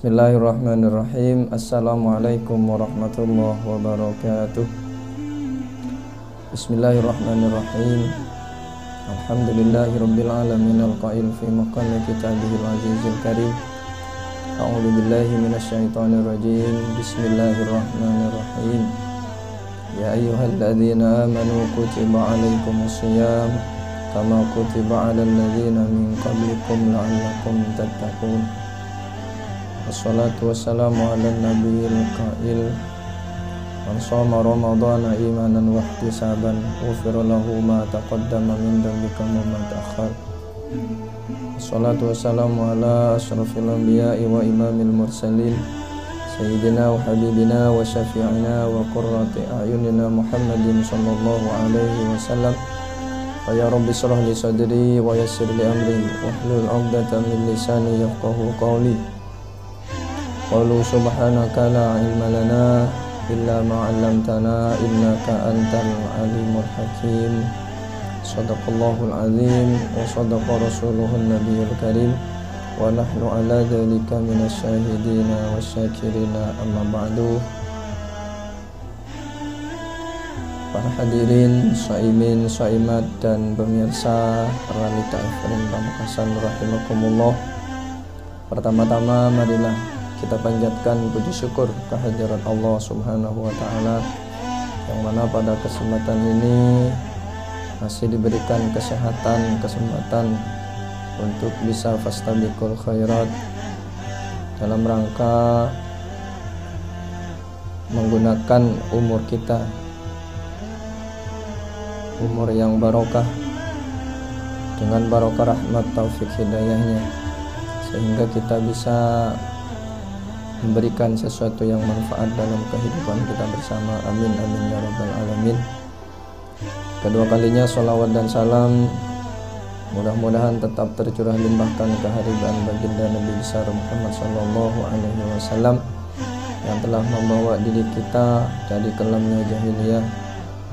Bismillahirrahmanirrahim. Assalamualaikum warahmatullahi wabarakatuh. Bismillahirrahmanirrahim. Alhamdulillahirabbil alamin alqail fi maqami kitabihil azizil karim. A'udzu billahi minasyaitonir rajim. Bismillahirrahmanirrahim. Ya ayyuhalladzina amanu kutiba alaikumus shiyam kama kutiba alal ladzina min qablikum la'allakum tattaqun. Wassalatu wassalamu ala nabiyil qail man shoma ramadhana imanan wa ihtisaban ghufira lahu ma taqaddama min dhanbika wa ma ta'akhkhar. Wassalatu wassalamu ala asyrafil anbiya'i wa imamil mursalin sayyidina wa habibina wa syafi'ina wa qurrati a'yunina Muhammadin sallallahu alaihi wasallam. Ya Rabbi shrah li sadri wa yassir li amri wahlul 'uqdatam min lisani yafqahu qawli. Qalu subhanaka la ilma lana illa ma 'allamtana innaka antal alimul hakim. Shadaqallahul azim wa shadaqa rasuluhun nabiyul karim wa nahnu ala dzalika minasyahidina wasyakirina amma ba'du. Para hadirin, shaimin, shaimat dan pemirsa Realita FM Pamekasan rahimakumullah. Pertama-tama marilah kita panjatkan puji syukur kehadirat Allah Subhanahu wa taala yang mana pada kesempatan ini masih diberikan kesempatan untuk bisa fastabiqul khairat dalam rangka menggunakan umur kita, umur yang barokah dengan barokah rahmat taufik hidayahnya, sehingga kita bisa memberikan sesuatu yang manfaat dalam kehidupan kita bersama. Amin amin ya rabbal alamin. Kedua kalinya sholawat dan salam mudah-mudahan tetap tercurah limpahkan kehadiran baginda Nabi besar Muhammad sallallahu alaihi wasallam yang telah membawa diri kita dari kelamnya jahiliyah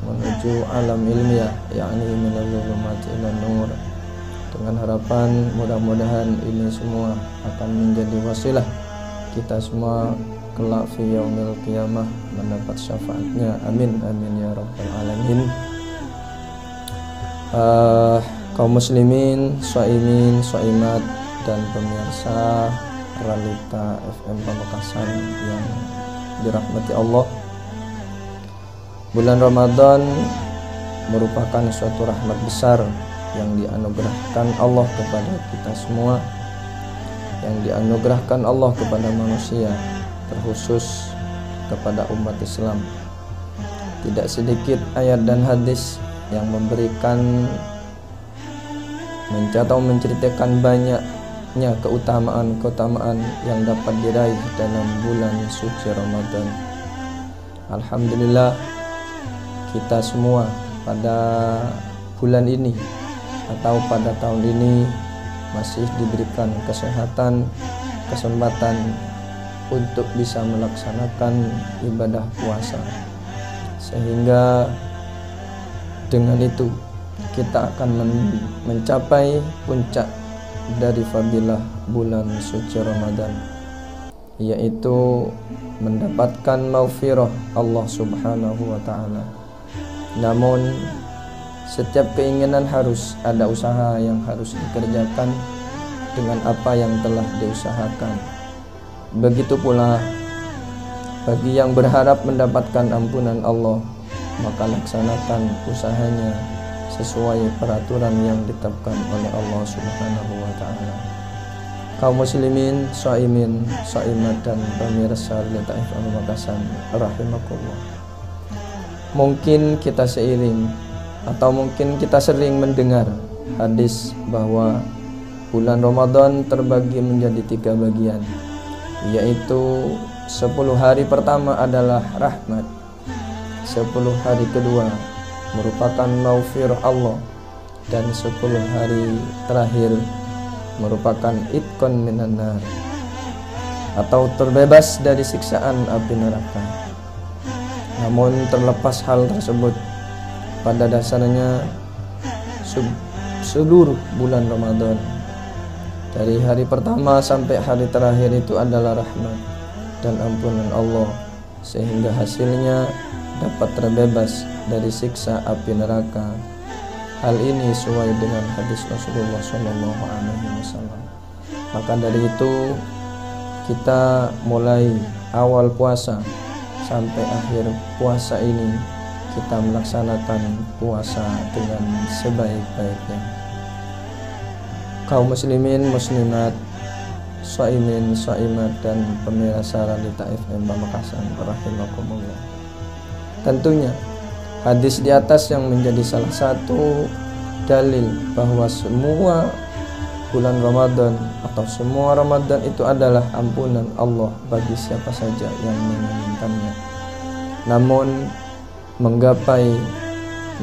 menuju alam ilmiah, yakni minal zulumati ilan nur, dengan harapan mudah-mudahan ini semua akan menjadi wasilah kita semua kelak fi yaumil qiyamah mendapat syafaatnya. Amin amin ya rabbal alamin. Kaum muslimin, shaimin, shaimat dan pemirsa Realita FM Pamekasan yang dirahmati Allah, bulan Ramadan merupakan suatu rahmat besar yang dianugerahkan Allah kepada kita semua, yang dianugerahkan Allah kepada manusia, terkhusus kepada umat Islam. Tidak sedikit ayat dan hadis yang memberikan menceritakan banyaknya keutamaan yang dapat diraih dalam bulan suci Ramadan. Alhamdulillah, kita semua pada bulan ini atau pada tahun ini masih diberikan kesempatan untuk bisa melaksanakan ibadah puasa, sehingga dengan itu kita akan mencapai puncak dari fadilah bulan suci Ramadan, yaitu mendapatkan maghfirah Allah Subhanahu wa taala. Namun setiap keinginan harus ada usaha yang harus dikerjakan dengan apa yang telah diusahakan. Begitu pula bagi yang berharap mendapatkan ampunan Allah, maka laksanakan usahanya sesuai peraturan yang ditetapkan oleh Allah Subhanahu wa taala. Kaum muslimin, shaimin, shaimat dan pemirsa Realita FM Pamekasan rahimakumullah. Mungkin kita seiring atau mungkin kita sering mendengar hadis bahwa bulan Ramadan terbagi menjadi 3 bagian, yaitu 10 hari pertama adalah rahmat, 10 hari kedua merupakan maghfirah Allah, dan 10 hari terakhir merupakan itqan minan nar, atau terbebas dari siksaan api neraka. Namun terlepas hal tersebut, pada dasarnya seluruh bulan Ramadan Dari hari pertama sampai hari terakhir itu adalah rahmat dan ampunan Allah, sehingga hasilnya dapat terbebas dari siksa api neraka. Hal ini sesuai dengan hadis Rasulullah SAW. Maka dari itu kita mulai awal puasa sampai akhir puasa ini kita melaksanakan puasa dengan sebaik-baiknya. Kaum muslimin, muslimat, shaimin, shaimat, dan pemirsa Realita FM Pamekasan, rahimakumullah. Tentunya hadis di atas yang menjadi salah satu dalil bahwa semua bulan Ramadan atau semua Ramadan itu adalah ampunan Allah bagi siapa saja yang menginginkannya. Namun menggapai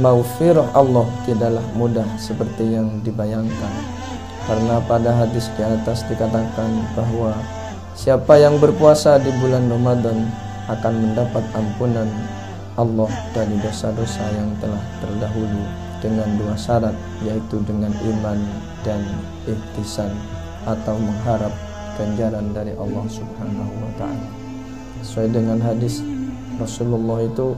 maghfirah Allah tidaklah mudah seperti yang dibayangkan, karena pada hadis di atas dikatakan bahwa siapa yang berpuasa di bulan Ramadan akan mendapat ampunan Allah dari dosa-dosa yang telah terdahulu dengan dua syarat, yaitu dengan iman dan ihtisan atau mengharap ganjaran dari Allah Subhanahu wa taala. Sesuai dengan hadis Rasulullah itu,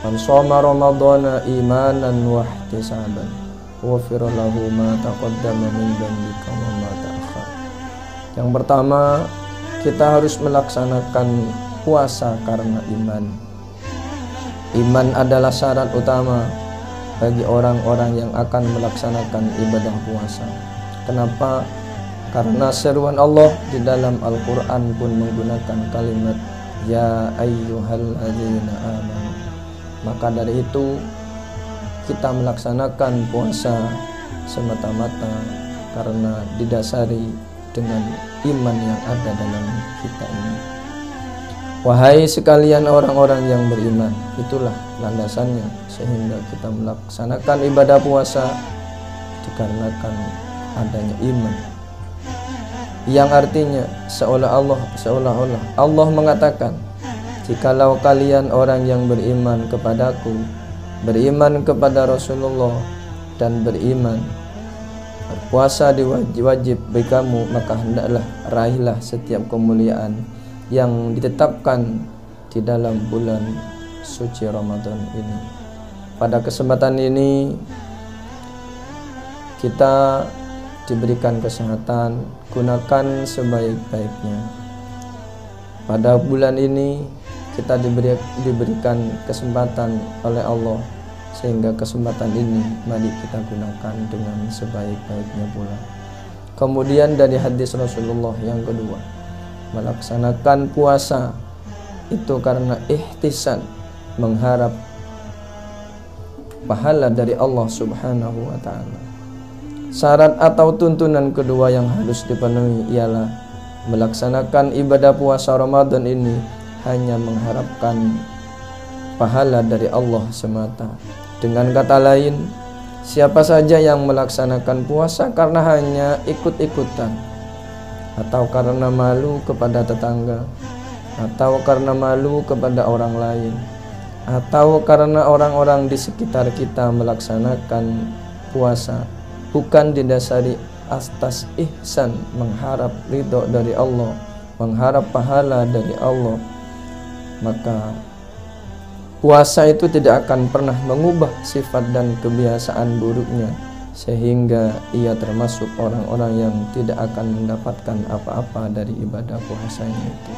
man shoma ramadhana imanan wa ihtisaban ghufira lahu ma taqaddama min dhanbika wa ma ta'akhkhar. Yang pertama, kita harus melaksanakan puasa karena iman. Iman adalah syarat utama bagi orang-orang yang akan melaksanakan ibadah puasa. Kenapa? Karena seruan Allah di dalam Al-Quran pun menggunakan kalimat ya ayyuhalladzina amanu. Maka dari itu kita melaksanakan puasa semata-mata karena didasari dengan iman yang ada dalam kita ini. Wahai sekalian orang-orang yang beriman, itulah landasannya sehingga kita melaksanakan ibadah puasa dikarenakan adanya iman, yang artinya seolah-olah Allah mengatakan, jikalau kalian orang yang beriman kepadaku, beriman kepada Rasulullah, dan beriman berpuasa wajib bagi kamu, maka hendaklah raihlah setiap kemuliaan yang ditetapkan di dalam bulan suci Ramadan ini. Pada kesempatan ini kita diberikan kesehatan, gunakan sebaik-baiknya. Pada bulan ini kita diberikan kesempatan oleh Allah, sehingga kesempatan ini mari kita gunakan dengan sebaik-baiknya pula. Kemudian dari hadis Rasulullah yang kedua, melaksanakan puasa itu karena ihtisan, mengharap pahala dari Allah Subhanahu wa taala. Syarat atau tuntunan kedua yang harus dipenuhi ialah melaksanakan ibadah puasa Ramadan ini hanya mengharapkan pahala dari Allah semata. Dengan kata lain, siapa saja yang melaksanakan puasa karena hanya ikut-ikutan, atau karena malu kepada tetangga, atau karena malu kepada orang lain, atau karena orang-orang di sekitar kita melaksanakan puasa bukan didasari atas ihsan, mengharap ridho dari Allah, mengharap pahala dari Allah, maka puasa itu tidak akan pernah mengubah sifat dan kebiasaan buruknya, sehingga ia termasuk orang-orang yang tidak akan mendapatkan apa-apa dari ibadah puasanya itu.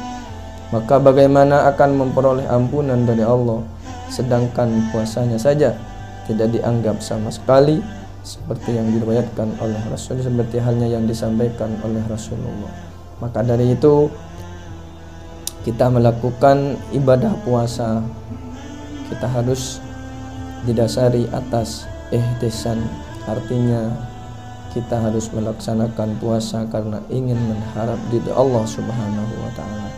Maka bagaimana akan memperoleh ampunan dari Allah sedangkan puasanya saja tidak dianggap sama sekali, seperti yang diriwayatkan oleh Rasul, seperti halnya yang disampaikan oleh Rasulullah. Maka dari itu kita melakukan ibadah puasa, kita harus didasari atas ihtisan. Artinya kita harus melaksanakan puasa karena ingin mengharap ridha Allah Subhanahu wa taala.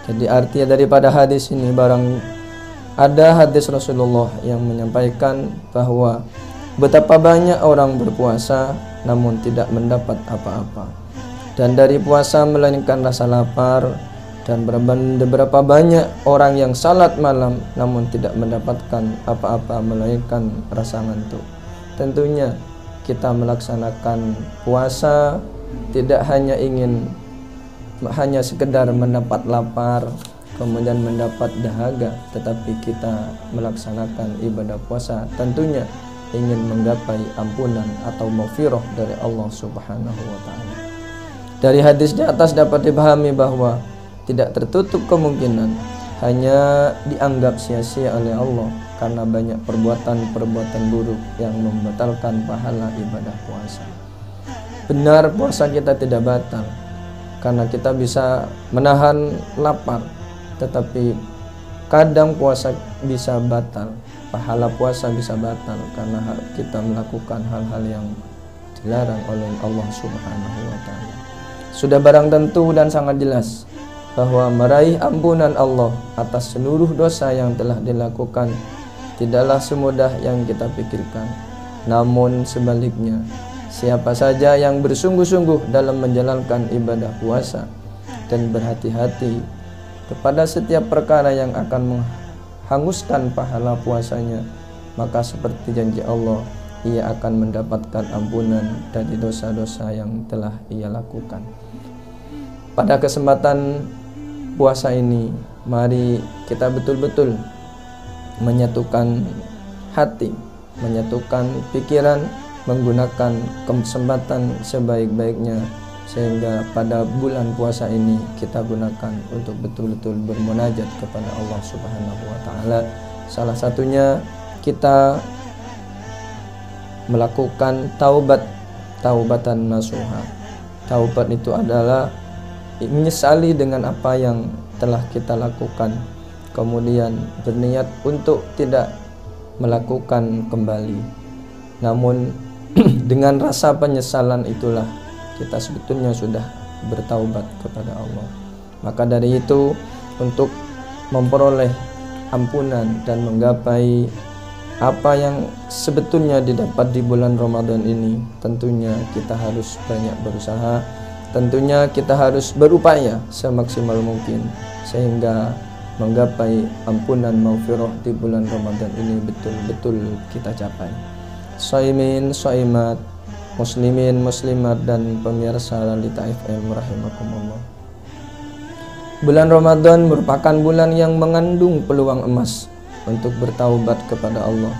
Jadi artinya daripada hadis ini, barang ada hadis Rasulullah yang menyampaikan bahwa betapa banyak orang berpuasa namun tidak mendapat apa-apa, dan dari puasa melainkan rasa lapar, dan berapa banyak orang yang salat malam namun tidak mendapatkan apa-apa melainkan rasa ngantuk. Tentunya kita melaksanakan puasa tidak hanya sekedar mendapat lapar, kemudian mendapat dahaga, tetapi kita melaksanakan ibadah puasa tentunya ingin menggapai ampunan atau maghfirah dari Allah Subhanahu wa taala. Dari hadis di atas dapat dipahami bahwa tidak tertutup kemungkinan hanya dianggap sia-sia oleh Allah karena banyak perbuatan-perbuatan buruk yang membatalkan pahala ibadah puasa. Benar, puasa kita tidak batal karena kita bisa menahan lapar, tetapi kadang puasa bisa batal, pahala puasa bisa batal karena kita melakukan hal-hal yang dilarang oleh Allah Subhanahu wa taala. Sudah barang tentu dan sangat jelas bahwa meraih ampunan Allah atas seluruh dosa yang telah dilakukan tidaklah semudah yang kita pikirkan. Namun sebaliknya, siapa saja yang bersungguh-sungguh dalam menjalankan ibadah puasa dan berhati-hati kepada setiap perkara yang akan menghanguskan pahala puasanya, maka seperti janji Allah, ia akan mendapatkan ampunan dari dosa-dosa yang telah ia lakukan. Pada kesempatan puasa ini, mari kita betul-betul menyatukan hati, menyatukan pikiran, menggunakan kesempatan sebaik-baiknya, sehingga pada bulan puasa ini kita gunakan untuk betul-betul bermunajat kepada Allah Subhanahu wa taala. Salah satunya kita melakukan taubatan nasuha. Taubat itu adalah menyesali dengan apa yang telah kita lakukan, kemudian berniat untuk tidak melakukan kembali. Namun dengan rasa penyesalan itulah kita sebetulnya sudah bertaubat kepada Allah. Maka dari itu, untuk memperoleh ampunan dan menggapai apa yang sebetulnya didapat di bulan Ramadan ini, tentunya kita harus banyak berusaha. Tentunya kita harus berupaya semaksimal mungkin sehingga menggapai ampunan maghfirah di bulan Ramadan ini betul-betul kita capai. Shaimin, shaimat, muslimin, muslimat, dan pemirsa Lalita FM rahimakumullah. Bulan Ramadan merupakan bulan yang mengandung peluang emas untuk bertaubat kepada Allah.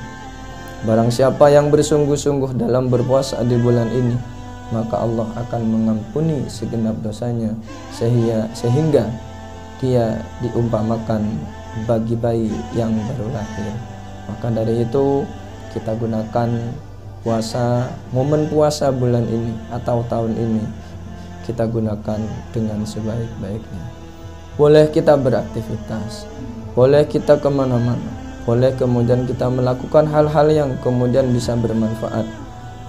Barang siapa yang bersungguh-sungguh dalam berpuasa di bulan ini, maka Allah akan mengampuni segenap dosanya sehingga dia diumpamakan bagi bayi yang baru lahir. Maka dari itu kita gunakan puasa, momen puasa bulan ini atau tahun ini kita gunakan dengan sebaik-baiknya. Boleh kita beraktivitas, boleh kita kemana-mana, boleh kemudian kita melakukan hal-hal yang kemudian bisa bermanfaat,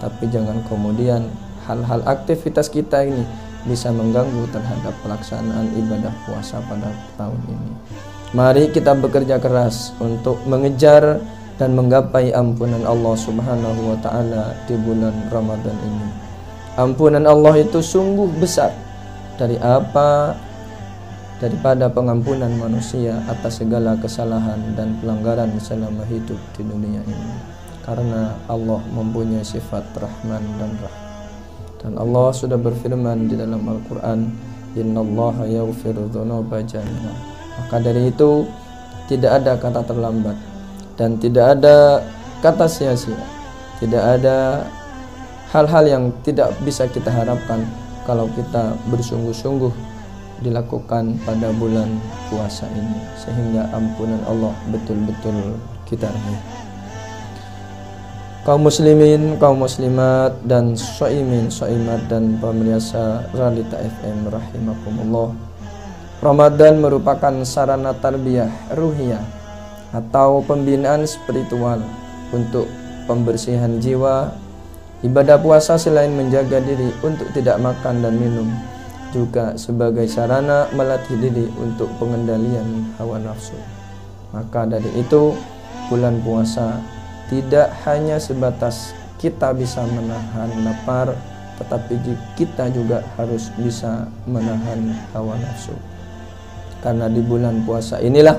tapi jangan kemudian hal-hal aktivitas kita ini bisa mengganggu terhadap pelaksanaan ibadah puasa pada tahun ini. Mari kita bekerja keras untuk mengejar dan menggapai ampunan Allah Subhanahu wa taala di bulan Ramadan ini. Ampunan Allah itu sungguh besar daripada pengampunan manusia atas segala kesalahan dan pelanggaran selama hidup di dunia ini. Karena Allah mempunyai sifat Rahman dan Rahim. Dan Allah sudah berfirman di dalam Al-Quran, Innallaha yaghfiru dzunuba jami'a. Maka dari itu tidak ada kata terlambat dan tidak ada kata sia-sia, tidak ada hal-hal yang tidak bisa kita harapkan kalau kita bersungguh-sungguh dilakukan pada bulan puasa ini, sehingga ampunan Allah betul-betul kita raih. Kaum muslimin, kaum muslimat, dan shaimin, shaimat, dan pemirsa Lalita FM rahimakumullah. Ramadan merupakan sarana tarbiyah ruhiyah atau pembinaan spiritual untuk pembersihan jiwa. Ibadah puasa selain menjaga diri untuk tidak makan dan minum, juga sebagai sarana melatih diri untuk pengendalian hawa nafsu. Maka dari itu, bulan puasa tidak hanya sebatas kita bisa menahan lapar, tetapi kita juga harus bisa menahan hawa nafsu. Karena di bulan puasa inilah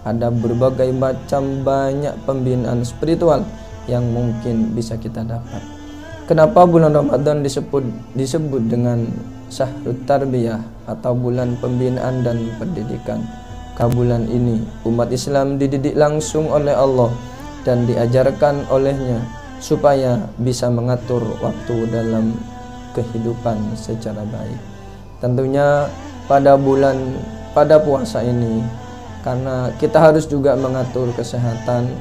ada berbagai macam banyak pembinaan spiritual yang mungkin bisa kita dapat. Kenapa bulan Ramadan disebut dengan Syahrut Tarbiyah atau bulan pembinaan dan pendidikan? Karena bulan ini umat Islam dididik langsung oleh Allah dan diajarkan olehnya supaya bisa mengatur waktu dalam kehidupan secara baik. Tentunya pada puasa ini, karena kita harus juga mengatur kesehatan,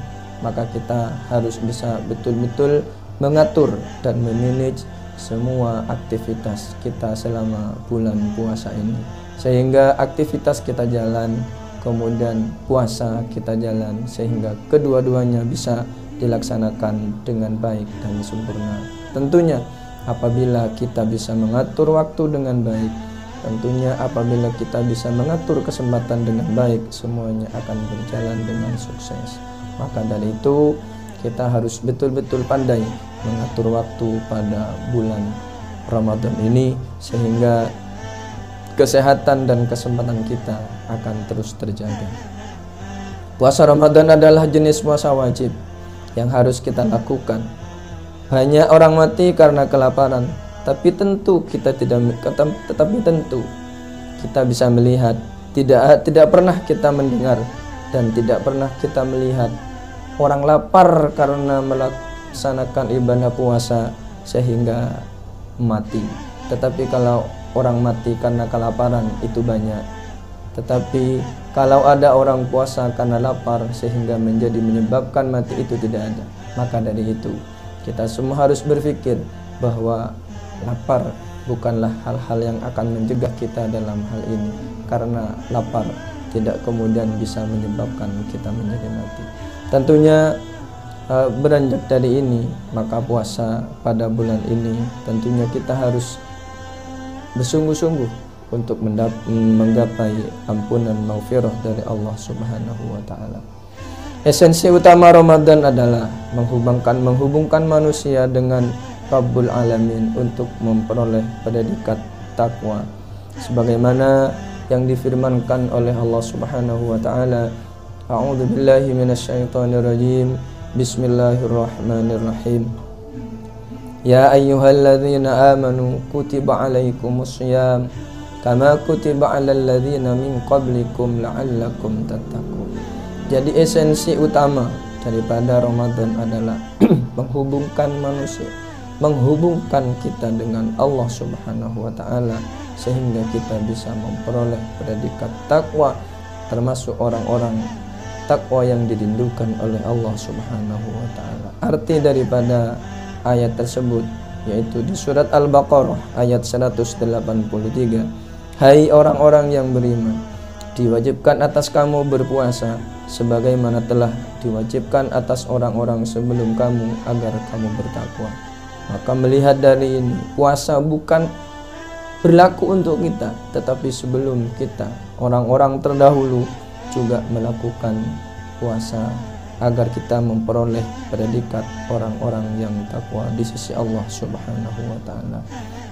maka kita harus bisa betul-betul mengatur dan memanage semua aktivitas kita selama bulan puasa ini, sehingga aktivitas kita jalan, kemudian puasa kita jalan, sehingga kedua-duanya bisa dilaksanakan dengan baik dan sempurna. Tentunya apabila kita bisa mengatur waktu dengan baik, tentunya apabila kita bisa mengatur kesempatan dengan baik, semuanya akan berjalan dengan sukses. Maka dari itu kita harus betul-betul pandai mengatur waktu pada bulan Ramadan ini, sehingga kesehatan dan kesempatan kita akan terus terjaga. Puasa Ramadan adalah jenis puasa wajib yang harus kita lakukan. Banyak orang mati karena kelaparan, tapi tentu kita bisa melihat, tidak pernah kita mendengar dan tidak pernah kita melihat orang lapar karena melaksanakan ibadah puasa sehingga mati. Tetapi kalau orang mati karena kelaparan itu banyak. Tetapi kalau ada orang puasa karena lapar sehingga menyebabkan mati, itu tidak ada. Maka dari itu kita semua harus berpikir bahwa lapar bukanlah hal-hal yang akan mencegah kita dalam hal ini, karena lapar tidak kemudian bisa menyebabkan kita menjadi mati. Tentunya beranjak dari ini, maka puasa pada bulan ini tentunya kita harus bersungguh-sungguh untuk menggapai ampunan maghfirah dari Allah Subhanahu wa taala. Esensi utama Ramadan adalah menghubungkan manusia dengan Rabbul Alamin untuk memperoleh predikat takwa, sebagaimana yang difirmankan oleh Allah Subhanahu wa taala, A'udzu billahi minasyaitonir rajim. Bismillahirrahmanirrahim. Ya ayyuhalladzina amanu kutiba alaikumus syiyam kama kutiba alal ladzina min qablikum la'allakum tattaqun. Jadi esensi utama daripada Ramadan adalah menghubungkan manusia, menghubungkan kita dengan Allah Subhanahu wa taala, sehingga kita bisa memperoleh predikat takwa, termasuk orang-orang takwa yang dirindukan oleh Allah Subhanahu wa taala. Arti daripada ayat tersebut yaitu di surat Al-Baqarah ayat 183. Hai orang-orang yang beriman, diwajibkan atas kamu berpuasa sebagaimana telah diwajibkan atas orang-orang sebelum kamu agar kamu bertakwa. Maka melihat dari ini, puasa bukan berlaku untuk kita, tetapi sebelum kita, orang-orang terdahulu juga melakukan puasa agar kita memperoleh predikat orang-orang yang takwa di sisi Allah Subhanahu wa taala.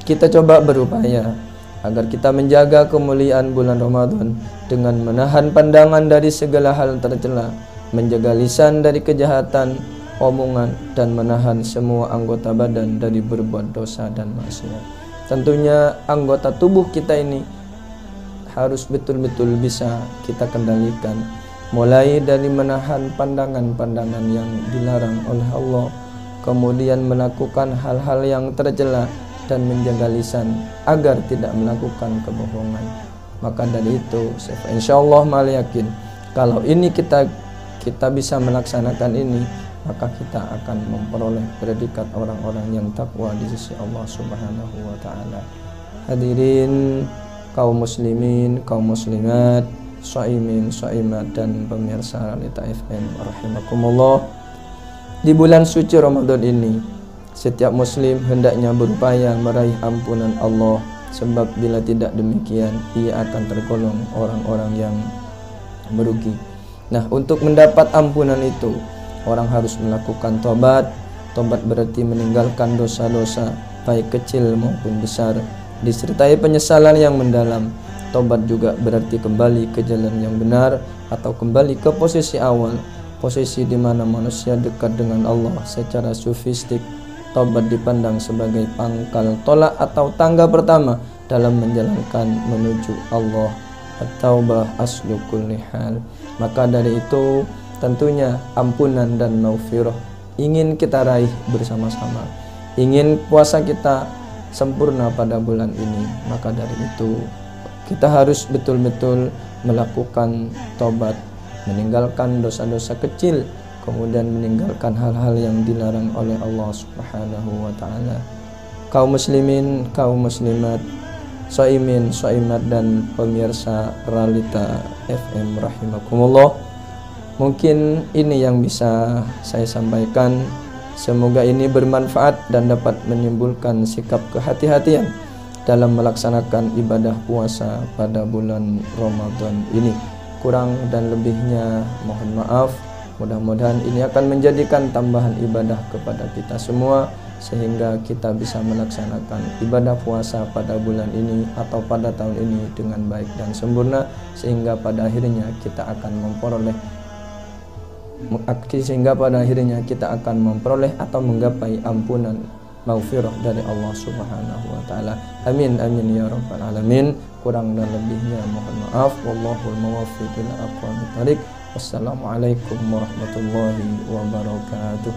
Kita coba berupaya agar kita menjaga kemuliaan bulan Ramadan dengan menahan pandangan dari segala hal tercela, menjaga lisan dari kejahatan, omongan, dan menahan semua anggota badan dari berbuat dosa dan maksiat. Tentunya anggota tubuh kita ini harus betul-betul bisa kita kendalikan, mulai dari menahan pandangan-pandangan yang dilarang oleh Allah, kemudian melakukan hal-hal yang tercela, dan menjaga lisan agar tidak melakukan kebohongan. Maka dari itu, insyaallah mal yakin, kalau ini kita bisa melaksanakan ini, maka kita akan memperoleh predikat orang-orang yang takwa di sisi Allah Subhanahu wa taala. Hadirin kaum muslimin, kaum muslimat, shaimin, shaimat, dan pemirsa Realita FM rahimakumullah. Di bulan suci Ramadan ini, setiap muslim hendaknya berupaya meraih ampunan Allah, sebab bila tidak demikian ia akan tergolong orang-orang yang merugi. Nah, untuk mendapat ampunan itu, orang harus melakukan tobat. Tobat berarti meninggalkan dosa-dosa baik kecil maupun besar, disertai penyesalan yang mendalam. Tobat juga berarti kembali ke jalan yang benar, atau kembali ke posisi awal, posisi di mana manusia dekat dengan Allah secara sufistik, Taubat dipandang sebagai pangkal tolak atau tangga pertama dalam menjalankan menuju Allah. At-taubah aslu kulli hal. Maka dari itu tentunya ampunan dan maghfirah ingin kita raih bersama-sama. Ingin puasa kita sempurna pada bulan ini, maka dari itu kita harus betul-betul melakukan taubat, meninggalkan dosa-dosa kecil, kemudian meninggalkan hal-hal yang dilarang oleh Allah Subhanahu wa taala. Kaum muslimin, kaum muslimat, shaimin, shaimat dan pemirsa Realita FM rahimakumullah. Mungkin ini yang bisa saya sampaikan. Semoga ini bermanfaat dan dapat menimbulkan sikap kehati-hatian dalam melaksanakan ibadah puasa pada bulan Ramadan ini. Kurang dan lebihnya mohon maaf. Mudah-mudahan ini akan menjadikan tambahan ibadah kepada kita semua, sehingga kita bisa melaksanakan ibadah puasa pada bulan ini atau pada tahun ini dengan baik dan sempurna, sehingga pada akhirnya kita akan memperoleh atau menggapai ampunan maghfirah dari Allah Subhanahu wa taala. Amin amin ya rabbal alamin. Kurang dan lebihnya mohon maaf. Wallahul muwaffiq ila aqwamit thoriq. Wassalamualaikum warahmatullahi wabarakatuh.